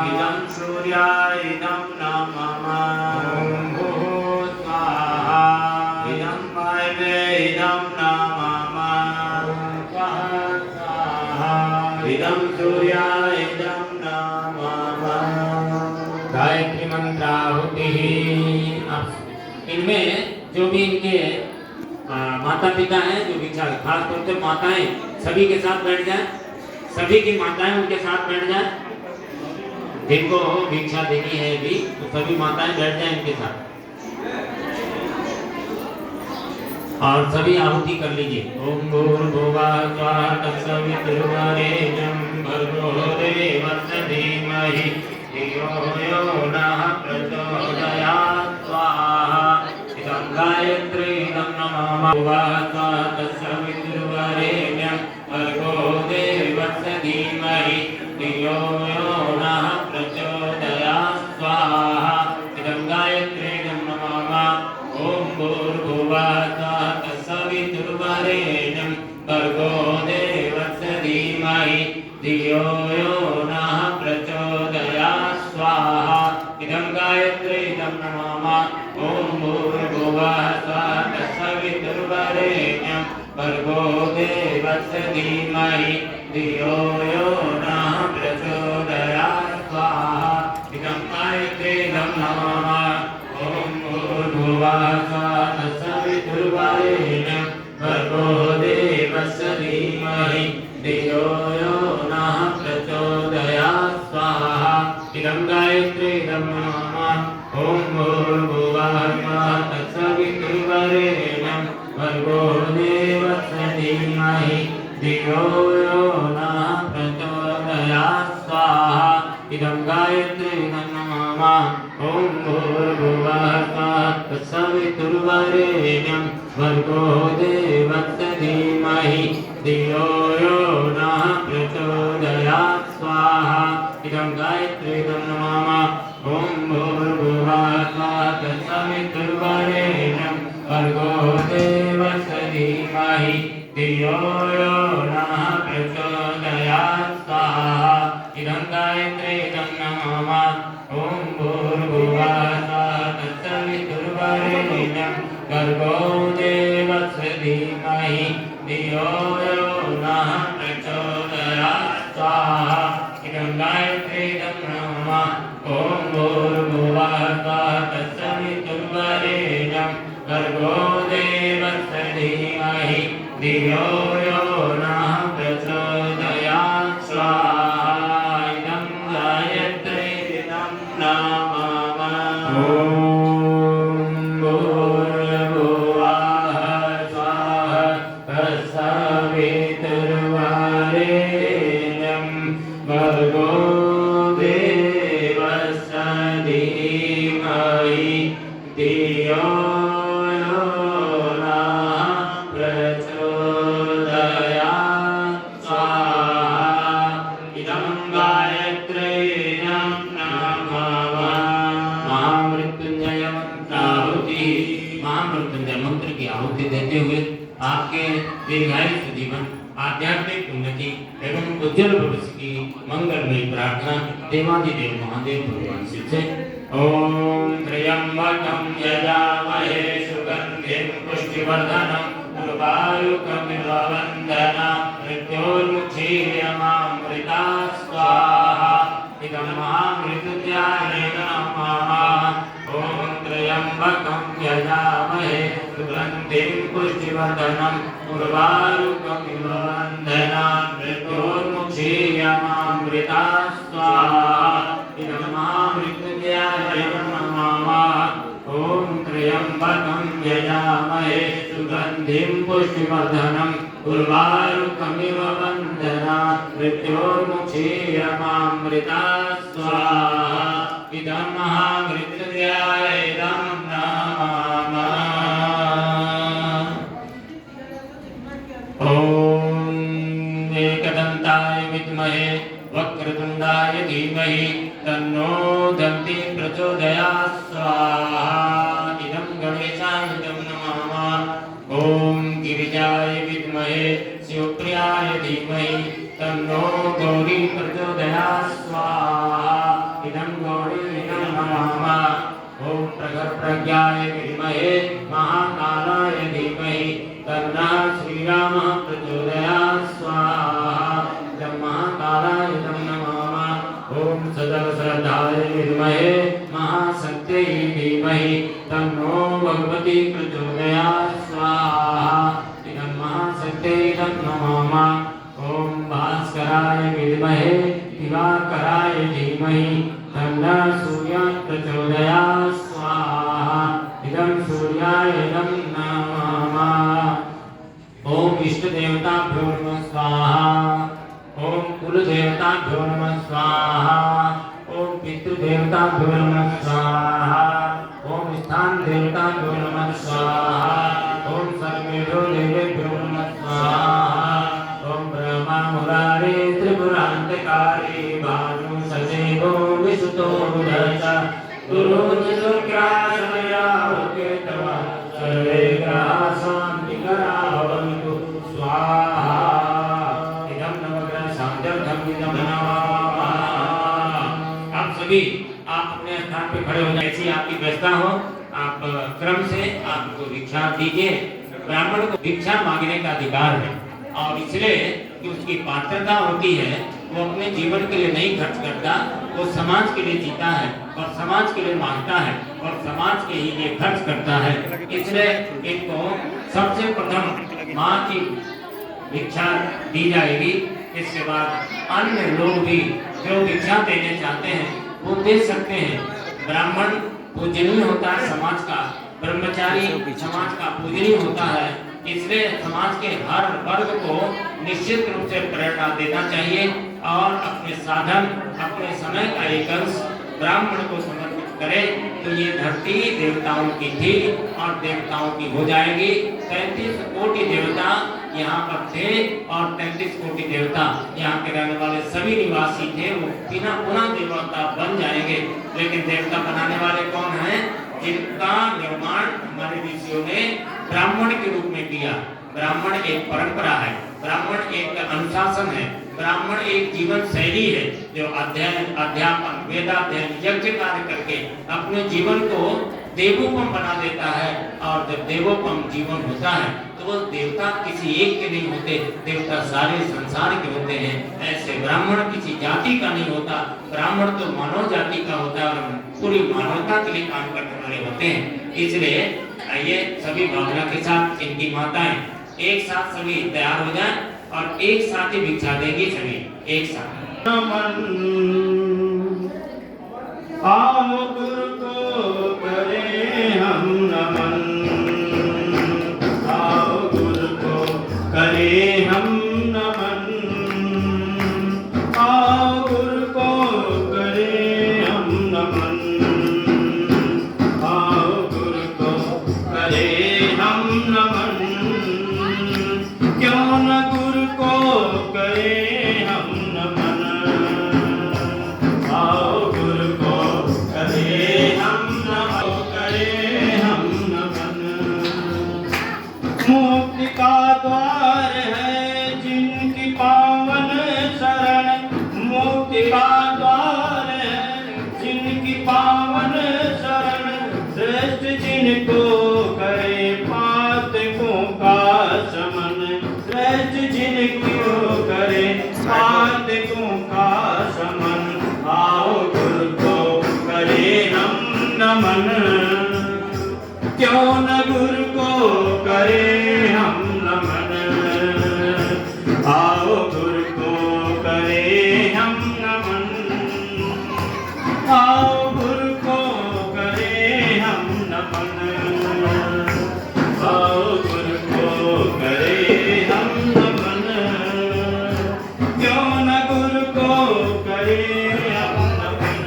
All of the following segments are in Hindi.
इदं सूर्याय इदं नमः ॐ भूस्वाहा इदं वायवे इदं नमः ॐ स्वाहा इदं सूर्याय इदं नमः। गायत्री मंत्राहुति। इनमें जो भी इनके माता पिता हैं, जो भिक्षा खास तौर से माताएं सभी के साथ बैठ जाएं, सभी की माताएं उनके साथ बैठ जाएं, जिनको भिक्षा देनी है भी तो सभी माताएं बैठ जाएं इनके साथ और सभी आहुति कर लीजिए। ओम भूर्भुवः स्वः तत्सवितुर्वरेण्यं भर्गो देवस्य धीमहि धियो यो नः प्रचोदयात् स्वाहा इदं गायत्री इदं नमः स्वः तत्सवितुर्वरेण्यं भर्गो देवस्य धीमहि धियो यो नः प्रचोदयात् स्वाहा इदं गायत्री इदं नमः। ओम भूर्भुवः स्वः तत्सवितुर्वरेण्यं भर्गो देवस्य धीमहि धियो यो नः प्रचोदयात् स्वाहा इदं गायत्री इदं नमः। ओम भूर्भुवः स्वः तत्सवितुर्वरेण्यं भर्गो देवस्य धीमहि धियो यो नः प्रचोदयात् स्वाहा इदं गायत्री इदं नमः। ओम भूर्भुवः स्वः तत्सवितुर्वरेण्यं भर्गो देवस्य धीमहि धियो यो नः प्रचोदयात् स्वाहा इदं गायत्री इदं नमः। ओम भूर्भुवः स्वः तत्सवितुर्वरेण्यं भर्गो देवस्य धीमहि धियो यो नः प्रचोदयात् स्वाहा इदं गायत्री इदं नमः। ओम भूर्भुवः स्वः तत्सवितुर्वरेण्यं भर्गो देवस्य धीमहि धियो यो नः प्रचोदयात् स्वाहा इदं गायत्री इदं नमः। ओम भूर्भुवः स्वः तत्सवितुर्वरेण्यं भर्गो देवस्य धीमहि धियो यो नः प्रचोदयात् स्वाहा इदं गायत्री इदं नमः। ओम भूर्भुवः स्वः तत्सवितुर्वरेण्यं भर्गो देवस्य धीमहि धियो यो नः प्रचोदयात् स्वाहा इदं गायत्री इदं नमः। ओम भूर्भुवः स्वः तत्सवितुर्वरेण्यं भर्गो देवस्य धीमहि धियो यो नः प्रचोदयात् स्वाहा इदं गायत्री इदं नमः। ओम भूर्भुवः स्वः तत्सवितुर्वरेण्यं भर्गो देवस्य धीमहि धियो यो नः प्रचोदयात् स्वाहा इदं गायत्री इदं नमः। महामृत्युंजय मंत्राहुति। महामृत्युंजय मंत्र की आहुति देते हुए आपके दीर्घायुष्य जीवन, आध्यात्मिक उन्नति एवं उज्जवल भविष्य की मंगलमयी प्रार्थना देवादिदेव महादेव भगवान शिव से। ओम त्र्यंबकं यजामहे सुगंधिं पुष्टिवर्धनं उर्वारुकमिव वन्दनात् मृत्योर्मुक्षीयमामृतात् स्वाहा इदं महामृत्युंजयाय नमः। ओम त्र्यंबकं यजामहे सुगंधिं पुष्टिवर्धनं उर्वारुकमिव वन्दनात् मृत्योर्मुक्षीयमामृतात् स्वाहा इदं महामृत्युंजयाय नमः। ओम त्र्यंबकं यजामहे सुगंधिं पुष्टिवर्धनं उर्वारुकमिव वन्दनात् मृत्योर्मुक्षीयमामृतात् स्वाहा इदं महामृत्युंजयाय नमः। ओम एकदन्ताय विद्महे वक्रतुंडाय धीमहि तन्नो दन्ति प्रचोदयात् स्वाहा इदं गणेशाय नमः। ओम गिरिजाय विद्महे शिवप्रियाय धीमहि तन्नो गौरी प्रचोदयात् स्वाहा इदं गौरीणं नमामः। ओम प्रखर प्रज्ञाय विद्महे महाकालाय धीमहि तन्नः श्रीरामः प्रचोदयात् स्वाहा। इदं महाकालाय नमामः। ओम सदल श्रद्धाय विद्महे महाशक्त्यै धीमहि तन्नो भगवती प्रचोदयात् स्वाहा। इदं महाशक्त्यै नमामः। ओम भास्कराय विद्महे दिवाकराय धीमहि तन्नः सूर्यः प्रचोदयात् स्वाहा। इदं सूर्याय नमः। ओम इष्ट देवताभ्यो नमः स्वाहा। ओम कुल देवताभ्यो नमः स्वाहा। ओम पितृदेवताभ्यो नमः स्वाहा। ओम स्थान देवताभ्यो नमः स्वाहा। ओम सर्वेभ्यो देवेभ्यो नमः स्वाहा। ओम ब्रह्मा मुरारे त्रिपुरान्तकारी भानु सदेवो विसुतो बुधश्च गुरु चतुर्ग्रासमया उकेतवा सर्वे ग्रहा शान्तिकरा भवन्तु स्वाहा। इदं नवग्रह शान्त्यर्थं इदं नमामः। आप सभी आप अपने स्थान पे खड़े हो जाए। ऐसी आपकी व्यवस्था हो आप क्रम से आपको भिक्षा दीजिए। ब्राह्मण को भिक्षा मांगने का अधिकार है और इसलिए कि उसकी पात्रता होती है। वो अपने जीवन के लिए नहीं खर्च करता, वो समाज के लिए जीता है और समाज के लिए मांगता है और समाज के ही लिए खर्च करता है। इसलिए इनको सबसे प्रथम माँ की भिक्षा दी जाएगी। इसके बाद अन्य लोग भी जो भिक्षा देने चाहते हैं वो दे सकते हैं। ब्राह्मण पूजनीय होता है समाज का, ब्रह्मचारी समाज का पूजनीय होता है। इसलिए समाज के हर वर्ग को निश्चित रूप से प्रेरणा देना चाहिए और अपने साधन अपने समय का एक अंश ब्राह्मण को समर्पित करे तो ये धरती देवताओं की थी और देवताओं की हो जाएगी। 33 कोटि देवता यहाँ पर थे और 33 कोटि देवता यहाँ के रहने वाले सभी निवासी थे। वो पुनः देवता बन जाएंगे। लेकिन देवता बनाने वाले कौन हैं? जिनका निर्माण हमारे ऋषियों ने ब्राह्मण के रूप में किया। ब्राह्मण एक परंपरा है, ब्राह्मण एक अनुशासन है, ब्राह्मण एक जीवन शैली है जो अध्ययन अध्यापन वेदाध्ययन यज्ञ कार्य करके अपने जीवन को देवोपम बना देता है। और जब देवोपम जीवन होता है तो वो देवता किसी एक के नहीं होते, देवता सारे संसार के होते हैं। ऐसे ब्राह्मण किसी जाति का नहीं होता, ब्राह्मण तो मानव जाति का होता है और पूरी मानवता के लिए काम करने वाले होते हैं। इसलिए आइए सभी भावना के साथ इनकी माताएं एक साथ सभी तैयार हो जाएं और एक साथ ही भिक्षा देंगी। सभी एक साथ नमन आओ गुरु को करें हम नमन। आओ गुरु को करें हम नमन। आओ गुरु को करें हम नमन। आओ गुरु को करें हम नमन। क्यों न गुरु को करें हम नमन। आओ गुरु को करें हम नमन। करें हम नमन। मुक्ति का द्वार है जिनकी पावन शरण। मुक्ति का द्वार है जिनकी पावन शरण। श्रेष्ठ जिनको करे पातकों का शमन। श्रेष्ठ जिनको करे पातकों का शमन। आओ गुरु को करे हम नमन। क्यों न गुरु को करे हम नमन। आओ गुरु को करे हम नमन। आओ गुरु को करे हम नमन। आओ गुरु को करे हम नमन। क्यों न गुरु को करे हम नमन।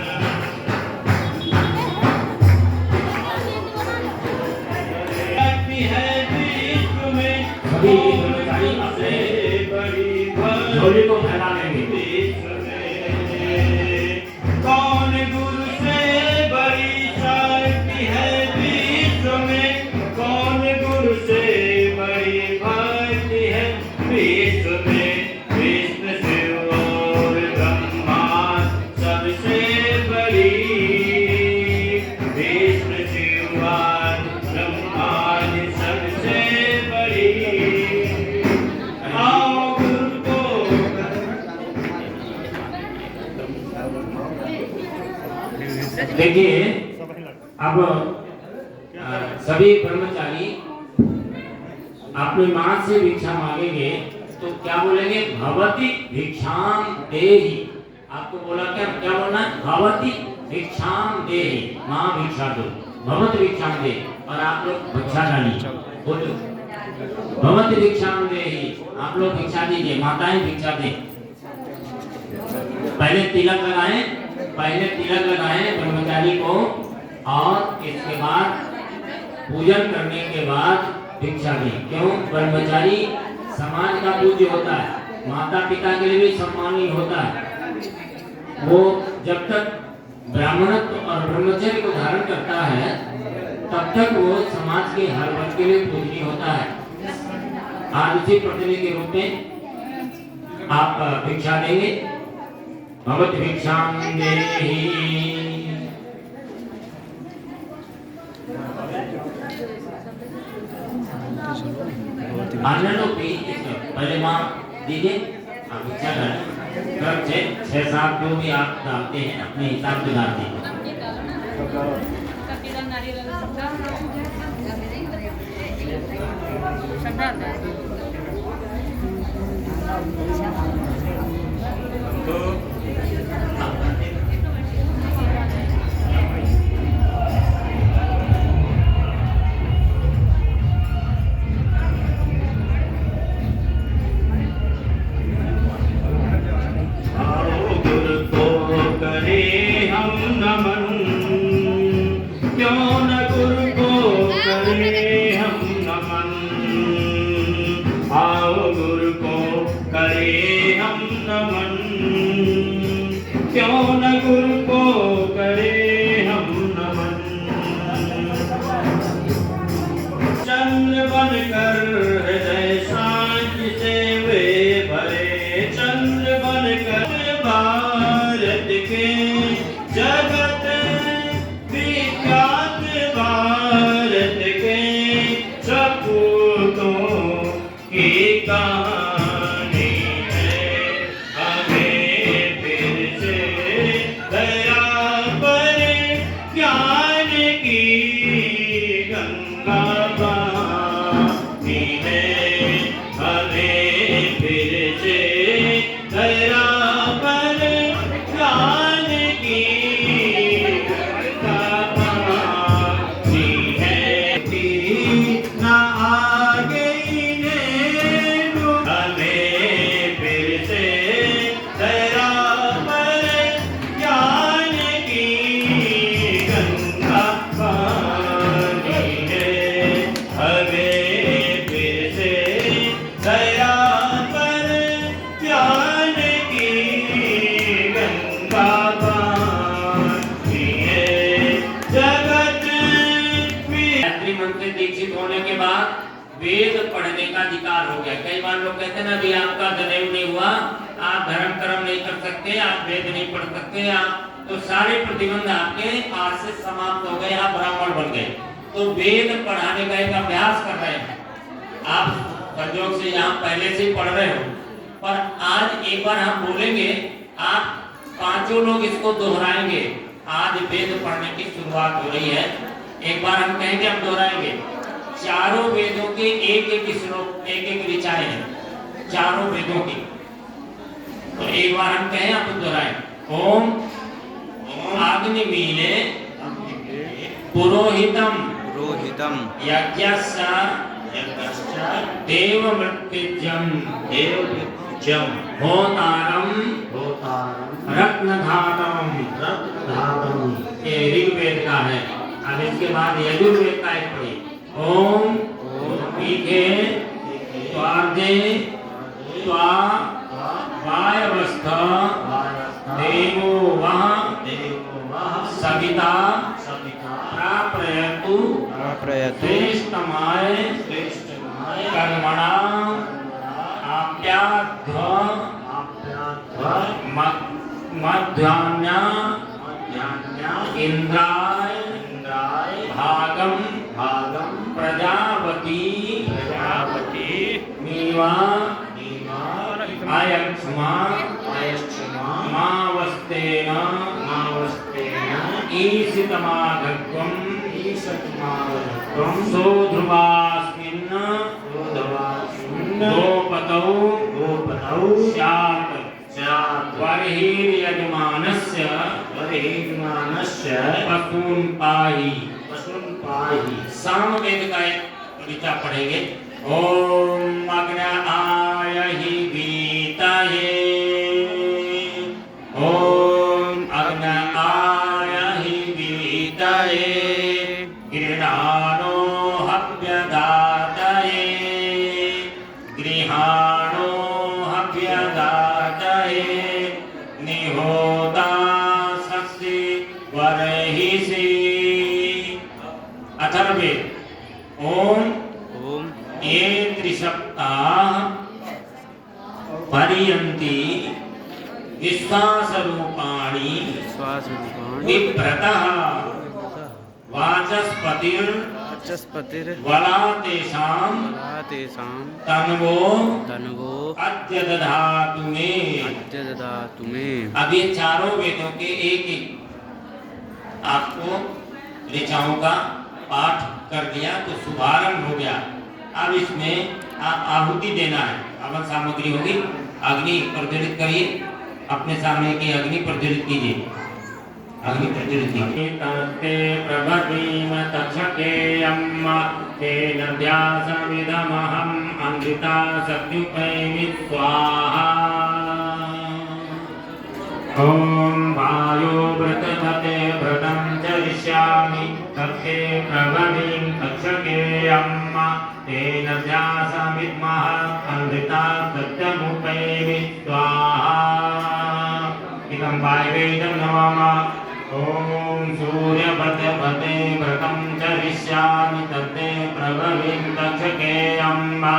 बड़ी, विष्णु शिवाज ब्रह्मादि सबसे बड़ी। आओ गुरु को देखिए अब सभी ब्रह्मचारी अपनी मां से भिक्षा मांगेंगे तो क्या बोलेंगे? भवती भिक्षाम देहि। आपको बोला क्या क्या बोलना है? भवती भिक्षाम देहि, मां भिक्षा दो, भवत भिक्षाम दे। और आप लोग भिक्षा डालिए, बोलो भवत भिक्षाम देहि, आप लोग भिक्षा दीजिए, माताएं भिक्षा दें। पहले तिलक लगाएं, पहले तिलक लगाएं ब्रह्मचारी को, और इसके बाद पूजन करने के बाद भिक्षा दें। क्यों? ब्रह्मचारी समाज का पूज्य होता है, माता पिता के लिए भी सम्मानीय होता है। वो जब तक ब्राह्मणत्व और ब्रह्मचर्य को धारण करता है तब तक वो समाज के हर वर्ग के लिए पूजनीय होता है। आज उसी प्रतिनिधि के रूप में आप भिक्षा देंगे। भवत भिक्षाम देहि। अन्य लोग भी पहले माँ दीजिए, आप भिक्षा डालें। घर से 6-7 जो भी आप डालते हैं अपने हिसाब से डाल दीजिए। क्यों न गुरु को करे हम नमन। चंद्र बनकर हृदय सांझ से वे भरे, चंद्र बनकर भारत के जगत विख्यात, भारत के सपूतों की कहानी है। हमें फिर से दया पर ज्ञान की गंगा बहानी है। हमें फिर से दया पर ज्ञान की गंगा बहानी है। ना आगे इन्हें हमें फिर से दया पर ज्ञान की गंगा बहानी है। हमें फिर से दया पर ज्ञान की गंगा बहानी है। जगत गायत्री मंत्र से दीक्षित होने के बाद वेद पढ़ने का अधिकार हो गया। कई बार लोग कहते हैं ना भी आपका जनेऊ नहीं हुआ, आप धर्म कर्म नहीं कर सकते, आप वेद नहीं पढ़ सकते, आप तो सारे प्रतिबंध आपके आज से समाप्त हो गए, आप ब्राह्मण बन गए। तो वेद पढ़ाने का एक अभ्यास कर रहे हैं आप, संयोग से यहाँ पहले से ही पढ़ रहे हो, पर आज एक बार हम बोलेंगे, आप पांचों लोग इसको दोहराएंगे। आज वेद पढ़ने की शुरुआत हो रही है। एक बार हम कहेंगे, हम दोहराएंगे। चारों वेदों के एक एक श्लोक, एक एक ऋचाएं हैं चारों वेदों की। तो एक बार हम कहें, आप दोहराएं। ओम अग्निमीले पुरोहितम यज्ञस्य देवमृत्युज्यम होतारम रत्नधातम। ये ऋग्वेद का है। अब इसके बाद यजुर्वेद का एक पढ़िए। ओम पीठे त्वार्धे त्वा वायवस्थ देवो वः सविता प्राप्रयतु श्रेष्ठमाय कर्मणा आप्याध्व मध्याह्न इंद्राय भागम प्रजापति मीवा आयक्षमा मावस्तेन ईशितमाघत्वं सोध्रुवास्मिन् गोपतौ स्यात् वर्हिर्यजमानस्य पशून् पाहि। सामवेद का एक ऋचा पढ़ेंगे। ओम अग्नयाय हि वीतये, ओम अग्नयाय हि वीतये, गृहाणो हव्यदातये, गृहाणो हव्यदातये, निहोता सस्ति वर्हिषि। अथर्ववेद ओम ये त्रिसप्ताह पर्यन्ति विश्वासरूपाणि विभ्रतः वाचस्पतिर् वला तेषां तन्वो अद्य दधातु मे। अब ये चारों वेदों के एक एक आपको ऋचाओं का पाठ कर दिया तो शुभारंभ हो गया। अब इसमें आप आहुति देना है। हवन सामग्री होगी, अग्नि प्रज्वलित करिए, अपने सामने की अग्नि प्रज्वलित कीजिए, अग्नि प्रज्वलित कीजिए। तस्ते प्रभवीम तक्षके अम्मा तेन ध्यासमिदमहं अमृता सत्युपैमि स्वाहा। ओम वायो व्रतपते व्रतं चरिष्यामि तस्ते प्रभवीम तक्षके अम्मा तेन ध्यासमिदमहं अमृता सत्यमुपैमि स्वाहा। इदं वायवेदं नमामः। ओम सूर्यपते व्रतं चरिष्यामि तस्ते प्रभवीम तक्षके अम्मा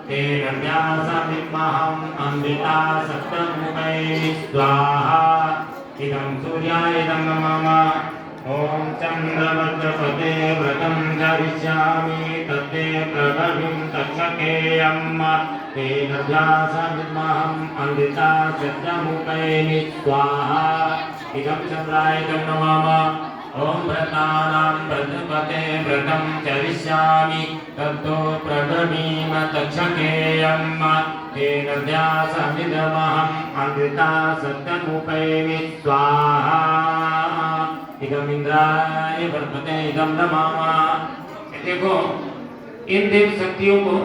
तेन ध्यासमिदमहं अमृता सत्यमुपैमि स्वाहा। इदं सूर्याय इदं नमामः। ओम चंद्रवज्रपते व्रतं चरिष्यामि तस्ते प्रभवीम तक्षके अम्मा तेन ध्यासमिदमहं अमृता सत्यमुपैमि स्वाहा। इदं चंद्राय इदं नमामः। ओम व्रतानां व्रतपते व्रतं चरिष्यामि ततो प्रभवीम तक्षके अम्मा तेन ध्यासमिदमहं अमृता सत्यमुपैमि स्वाहा। इदं इंद्राय वर्तते इदं नमामः। देखो इन देव शक्तियों को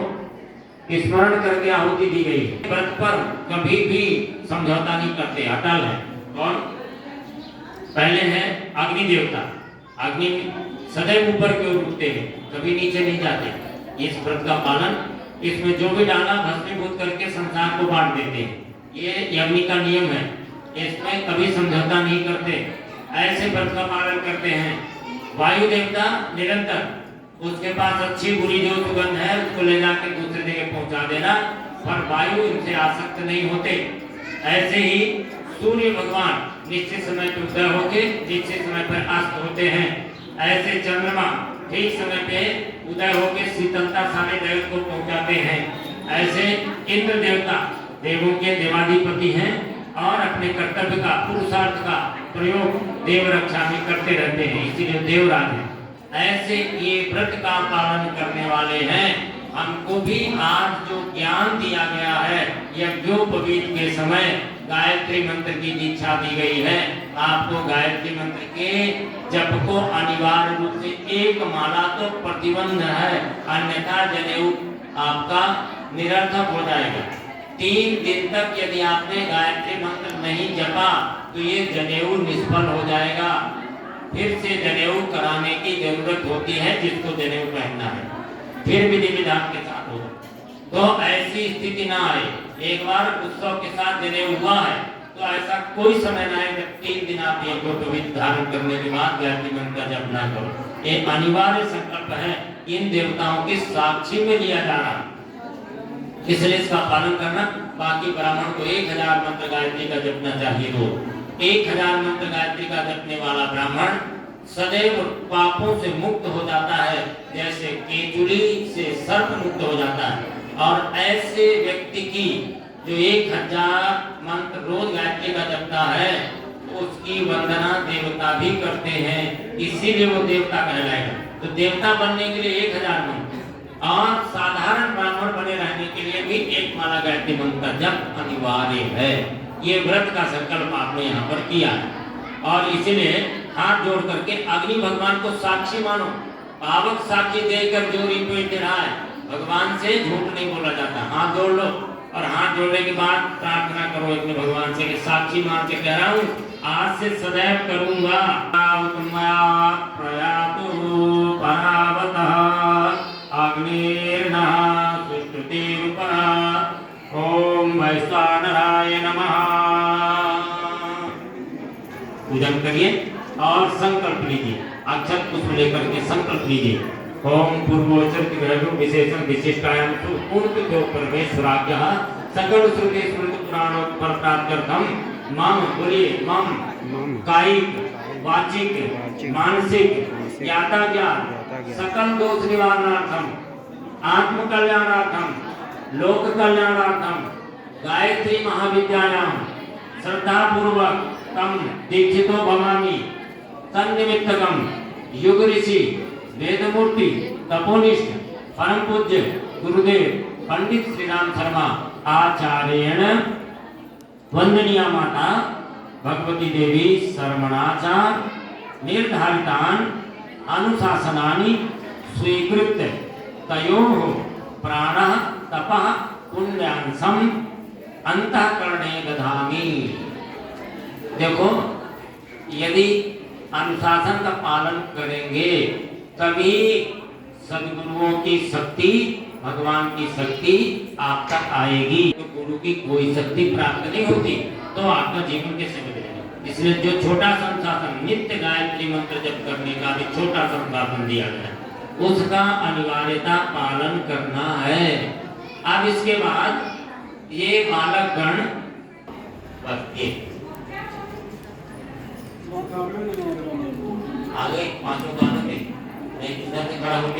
स्मरण करके आहुति दी गई है। व्रत पर कभी भी समझौता नहीं करते, अटल है। कौन? पहले है अग्नि देवता। अग्नि सदैव ऊपर की ओर उठते हैं, कभी नीचे नहीं जाते। इस व्रत का पालन, इसमें जो भी डाला भस्मीभूत करके संसार को बांट देते हैं। ये अग्नि का नियम है, इसमें कभी समझौता नहीं करते। ऐसे व्रत का पालन करते हैं। वायु देवता निरंतर, उसके पास अच्छी बुरी जो सुगंध है उसको ले जाकर दूसरी जगह पहुंचा देना, पर वायु इनसे आसक्त नहीं होते। ऐसे ही सूर्य भगवान निश्चित समय पर उदय होके निश्चित समय पर अस्त होते हैं। ऐसे चंद्रमा ठीक समय पे उदय होके शीतलता सारे जगत को पहुंचाते हैं। ऐसे इंद्र देवता देवों के देवाधिपति हैं और अपने कर्तव्य का, पुरुषार्थ का प्रयोग देव रक्षा में करते रहते हैं, इसीलिए देवराज हैं। ऐसे ये व्रत का पालन करने वाले हैं। हमको भी आज जो ज्ञान दिया गया है, यज्ञोपवीत के समय गायत्री मंत्र की दीक्षा दी गई है। आपको गायत्री मंत्र के जप को अनिवार्य रूप से एक माला तो प्रतिबंध है, अन्यथा जनेऊ आपका निरर्थक हो जाएगा। 3 दिन तक यदि आपने गायत्री मंत्र नहीं जपा तो ये जनेऊ निष्फल हो जाएगा। फिर से जनेऊ कराने की जरूरत होती है, जिसको जनेऊ पहनना है, फिर विधि विधान के साथ होगा। तो ऐसी स्थिति ना आए। एक बार उत्सव के साथ जनेऊ हुआ है तो ऐसा कोई समय ना आए जब 3 दिन आप यज्ञोपवीत धारण करने के बाद गायत्री मंत्र का जप ना करो। ये अनिवार्य संकल्प है, इन देवताओं के साक्षी में लिया जाना, इसलिए इसका पालन करना। बाकी ब्राह्मण को 1000 मंत्र गायत्री का जपना चाहिए रोज। 1000 मंत्र गायत्री का जपने वाला ब्राह्मण सदैव पापों से मुक्त हो जाता है, जैसे केचुली से सर्प मुक्त हो जाता है। और ऐसे व्यक्ति की जो 1000 मंत्र रोज गायत्री का जपता है, उसकी वंदना देवता भी करते हैं, इसीलिए वो देवता कहलाएगा। तो देवता बनने के लिए 1000 मंत्र और साधारण ब्राह्मण बने रहने के लिए भी 1 माला गायत्री मंत्र का जप अनिवार्य है। ये व्रत का संकल्प आपने यहाँ पर किया है और इसलिए हाथ जोड़ करके अग्नि भगवान को साक्षी मानो। पावक साक्षी देकर जो रिपीट दे रहा है, भगवान से झूठ नहीं बोला जाता। हाथ जोड़ लो और हाथ जोड़ने के बाद प्रार्थना करो अग्नि भगवान से कि साक्षी मान के कह रहा हूँ, आज से सदैव करूंगा। प्रयातु परावतः अग्निर्नः सुष्टुतिरूपः। ओम वैश्वानराय नमः। पूजन करिए और संकल्प लीजिए, अक्षत पुष्प लेकर के संकल्प लीजिए। ओम पूर्वोच्चर ग्रह विशेषण विशिष्टायाम पूर्ण परमेश्वराज्ञ सकल श्रुति स्मृति पुराणोत्तर प्राप्त्यर्थम मम बोलिए मम कायिक वाचिक मानसिक यातायात सकल दोष निवारणार्थम आत्म कल्याणार्थम लोक कल्याणार्थम गायत्री महाविद्यायां श्रद्धा पूर्वक तम दीक्षितो भवामि तन्निमित्तकम युग ऋषि वेदमूर्ति तपोनिष्ठ परम पूज्य गुरुदेव पंडित श्री राम शर्मा आचार्येण वंदनीया माता भगवती देवी शर्मणाचार निर्धारितान अनुशासनानि स्वीकृत्य तयोः प्राणः तपः पुण्यांसम अंतःकरणे दधामि। देखो, यदि अनुशासन का पालन करेंगे तभी सद्गुरुओं की शक्ति, भगवान की शक्ति आप तक आएगी। तो गुरु की कोई शक्ति प्राप्त नहीं होती तो आपका जीवन कैसे बदलेगा। इसलिए जो छोटा संसाधन नित्य गायत्री मंत्र जप करने का भी छोटा संसाधन दिया गया, उसका अनिवार्यता पालन करना है। अब इसके बाद ये बालक गण आगे 5 गानों में नहीं, इधर से खड़ा होके